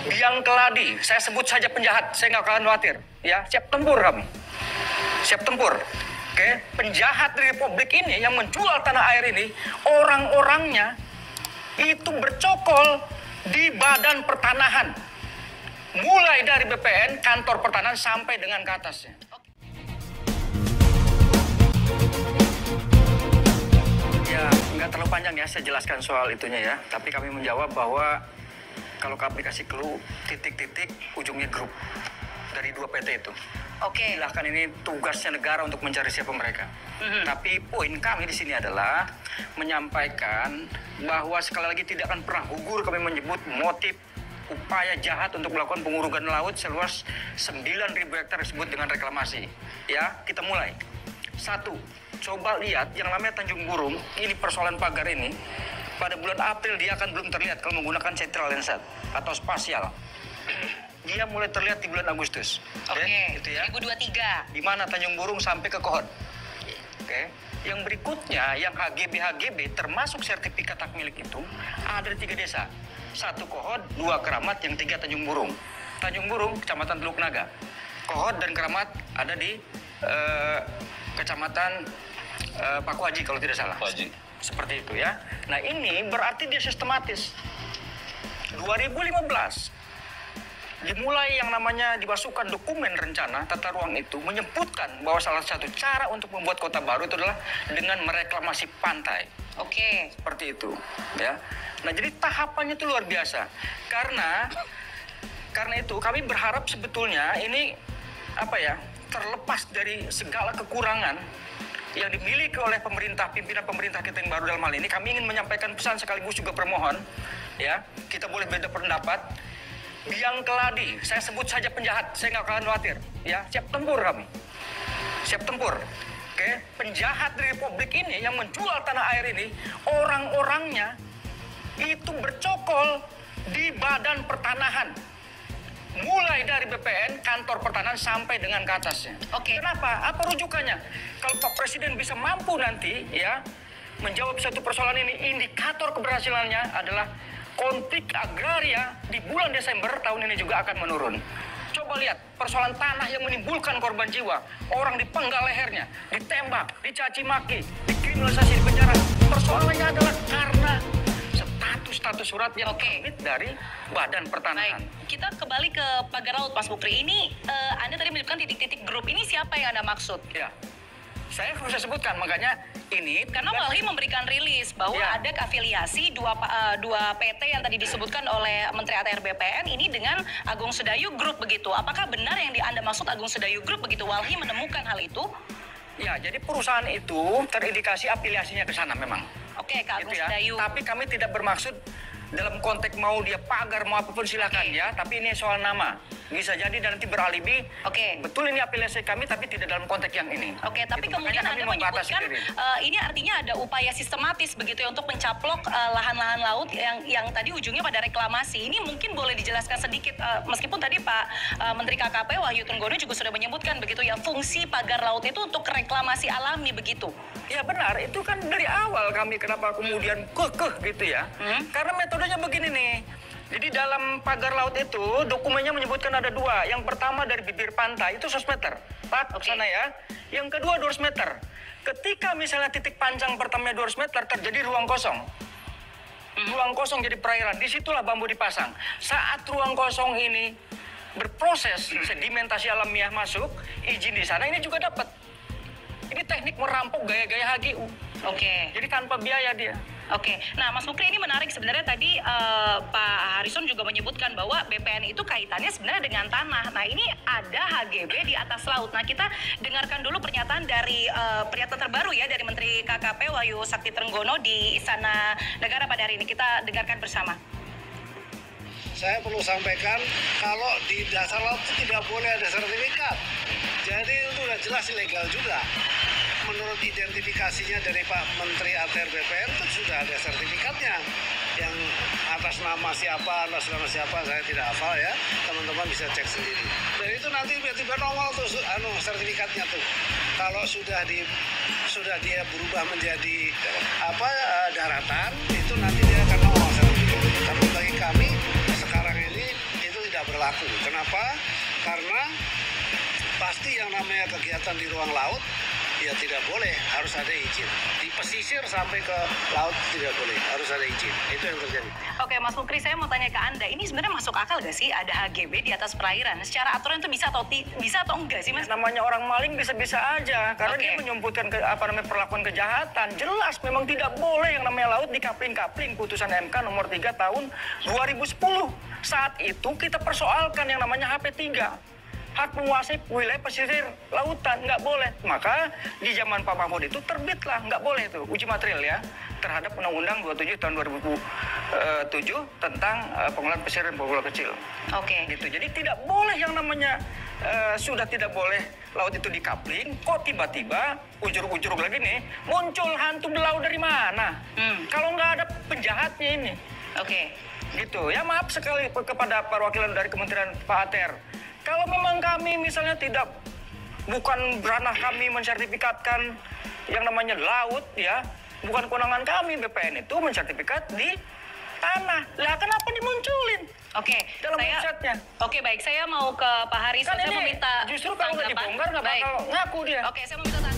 Biang keladi, saya sebut saja penjahat, saya nggak akan khawatir. Ya, siap tempur kami. Siap tempur. Oke, penjahat di Republik ini yang menjual tanah air ini, orang-orangnya itu bercokol di Badan Pertanahan. Mulai dari BPN, kantor pertanahan, sampai dengan ke atasnya. Ya, nggak terlalu panjang ya saya jelaskan soal itunya ya. Tapi kami menjawab bahwa kalau kami kasih clue, titik-titik, ujungnya grup dari 2 PT itu. Oke. Silahkan, ini tugasnya negara untuk mencari siapa mereka. Tapi poin kami di sini adalah menyampaikan bahwa sekali lagi tidak akan pernah gugur kami menyebut motif upaya jahat untuk melakukan pengurugan laut seluas 9.000 hektar disebut dengan reklamasi. Ya, kita mulai. 1, coba lihat yang namanya Tanjung Burung, ini persoalan pagar ini. Pada bulan April dia akan belum terlihat kalau menggunakan central Landsat atau spasial. Dia mulai terlihat di bulan Agustus. Oke, gitu ya. 2023. Di mana Tanjung Burung sampai ke Kohod. Oke. Yang berikutnya, yang HGB termasuk sertifikat hak milik itu ada di 3 desa. 1 Kohod, 2 Keramat, yang 3 Tanjung Burung. Tanjung Burung, Kecamatan Teluk Naga. Kohod dan Keramat ada di Kecamatan Paku Haji kalau tidak salah. Haji. Seperti itu ya. Nah ini berarti dia sistematis. 2015 dimulai yang namanya dimasukkan dokumen rencana tata ruang itu menyebutkan bahwa salah satu cara untuk membuat kota baru itu adalah dengan mereklamasi pantai. Oke. Seperti itu ya. Nah jadi tahapannya itu luar biasa. Karena itu kami berharap sebetulnya ini terlepas dari segala kekurangan yang dimiliki oleh pemerintah, pimpinan pemerintah kita yang baru dalam hal ini, kami ingin menyampaikan pesan sekaligus juga bermohon, ya, kita boleh beda pendapat. Biang keladi, saya sebut saja penjahat, saya nggak akan khawatir, ya, siap tempur kami, siap tempur. Oke, penjahat di Republik ini yang menjual tanah air ini, orang-orangnya itu bercokol di Badan Pertanahan. Mulai dari BPN, kantor pertanahan, sampai dengan ke atasnya. Oke. Kenapa? Apa rujukannya? Kalau Pak Presiden bisa mampu nanti ya menjawab satu persoalan ini, indikator keberhasilannya adalah konflik agraria di bulan Desember tahun ini juga akan menurun. Coba lihat persoalan tanah yang menimbulkan korban jiwa, orang dipenggal lehernya, ditembak, dicaci maki, dikriminalisasi, di penjara. Persoalannya adalah karena status surat yang terbit dari Badan Pertanahan. Baik, kita kembali ke pagar laut, Mas Mukri. Ini Anda tadi menyebutkan titik-titik grup ini, siapa yang Anda maksud? Ya, saya harus sebutkan, makanya ini karena Walhi memberikan rilis bahwa ya, ada afiliasi dua PT yang tadi disebutkan oleh Menteri ATR BPN ini dengan Agung Sedayu Group begitu. Apakah benar yang Anda maksud Agung Sedayu Group begitu? Walhi menemukan hal itu? Ya, jadi perusahaan itu terindikasi afiliasinya ke sana memang. Oke, Kak Agung Gitu ya. Sedayu. Tapi kami tidak bermaksud dalam konteks mau dia pagar mau apapun silakan ya. Tapi ini soal nama. Bisa jadi dan nanti beralibi. Oke. Betul ini afiliasi kami tapi tidak dalam konteks yang ini. Oke, tapi Gitu. kemudian Makanya Anda kami membatasi menyebutkan diri. ini artinya ada upaya sistematis begitu ya untuk mencaplok lahan-lahan laut yang tadi ujungnya pada reklamasi. Ini mungkin boleh dijelaskan sedikit meskipun tadi Pak Menteri KKP Wahyu Trenggono juga sudah menyebutkan begitu ya fungsi pagar laut itu untuk reklamasi alami begitu. Ya benar, itu kan dari awal kami kenapa kemudian kekeh gitu ya. Karena metodenya begini nih. Jadi dalam pagar laut itu dokumennya menyebutkan ada 2. Yang pertama dari bibir pantai itu 100 meter. Pak, ke sana ya. Yang kedua 200 meter. Ketika misalnya titik panjang pertamanya 200 meter terjadi ruang kosong. Ruang kosong jadi perairan. Disitulah bambu dipasang. Saat ruang kosong ini berproses sedimentasi alamiah masuk, izin di sana ini juga dapat. Ini teknik merampok gaya-gaya HGU. Oke. Jadi tanpa biaya dia. Oke, nah Mas Mukri ini menarik sebenarnya tadi Pak Harrison juga menyebutkan bahwa BPN itu kaitannya sebenarnya dengan tanah. Nah ini ada HGB di atas laut. Nah kita dengarkan dulu pernyataan dari pernyataan terbaru ya dari Menteri KKP Wahyu Sakti Trenggono di Istana Negara pada hari ini. Kita dengarkan bersama. Saya perlu sampaikan kalau di dasar laut itu tidak boleh ada sertifikat. Jadi itu sudah jelas ilegal juga. Menurut identifikasinya dari Pak Menteri ATR BPN itu sudah ada sertifikatnya. Yang atas nama siapa, saya tidak hafal ya. Teman-teman bisa cek sendiri. Dan itu nanti tiba-tiba nongol tuh sertifikatnya tuh. Kalau sudah dia berubah menjadi daratan, itu nanti dia akan nongol. berlaku. Kenapa? Karena pasti yang namanya kegiatan di ruang laut ya tidak boleh, harus ada izin. Di pesisir sampai ke laut tidak boleh, harus ada izin. Itu yang terjadi. Oke, Mas Mukri, saya mau tanya ke Anda. Ini sebenarnya masuk akal nggak sih ada HGB di atas perairan? Secara aturan itu bisa atau enggak sih, Mas? Namanya orang maling bisa-bisa aja, karena Oke. dia menyebutkan perlakuan kejahatan. Jelas memang tidak boleh yang namanya laut dikapling-kapling. Putusan MK nomor 3 tahun 2010. Saat itu kita persoalkan yang namanya HP3. Hak menguasai wilayah pesisir lautan, nggak boleh. Maka di zaman Pak Mahfud itu terbitlah, nggak boleh itu uji material ya, terhadap Undang-Undang 27 tahun 2007 tentang pengelolaan pesisir dan pulau kecil. Oke. Gitu. Jadi tidak boleh yang namanya sudah tidak boleh laut itu dikapling, kok tiba-tiba ujur-ujur lagi nih muncul hantu belau dari mana? Kalau nggak ada penjahatnya ini. Oke. Gitu. Ya maaf sekali kepada perwakilan dari Kementerian Pak Ater. Kalau memang kami misalnya bukan ranah kami mensertifikatkan yang namanya laut ya, bukan kewenangan kami BPN itu mensertifikat di tanah. Lah kenapa dimunculin? Oke, Dalam website-nya. Oke, baik. Saya mau ke Pak Harison. Kan saya ini mau minta justru kalau nggak tanggapan. dibongkar nggak Baik. bakal ngaku dia. Oke, saya mau minta tanggapan.